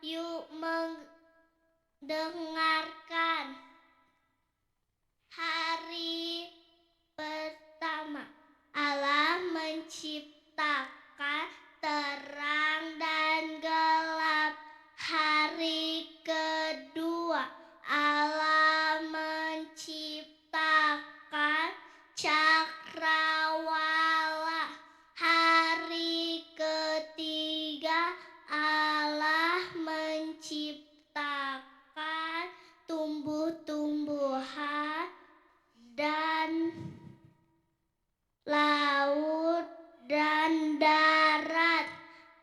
Yuk mendengarkan. Hari pertama, Allah menciptakan terang dan gelap. Hari kedua, Allah menciptakan cakrawala. Hari ketiga, Allah menciptakan tumbuh-tumbuhan dan laut dan darat.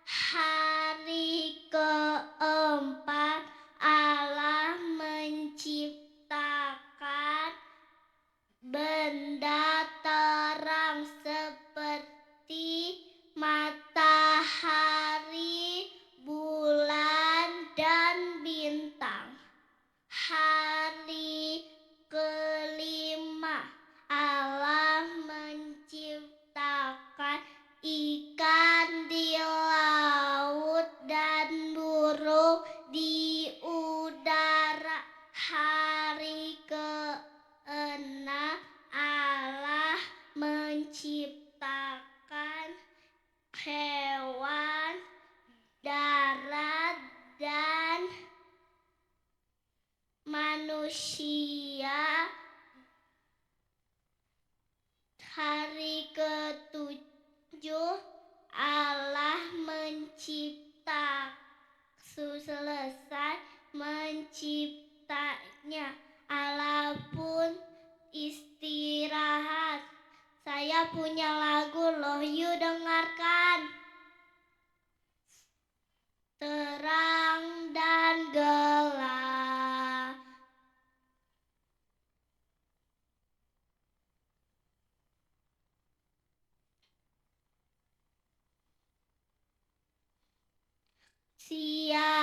Hari keempat, Allah menciptakan benda terang seperti matahari, bulan, dan bintang. Hari kelima, Allah menciptakan ikan di laut dan burung di udara. Hari keenam, Allah menciptakan hewan darat dan manusia. Hari ketujuh, Allah selesai menciptanya. Allah pun istirahat. Saya punya lagu loh, yuk dengarkan. Terang dan gelap. Siang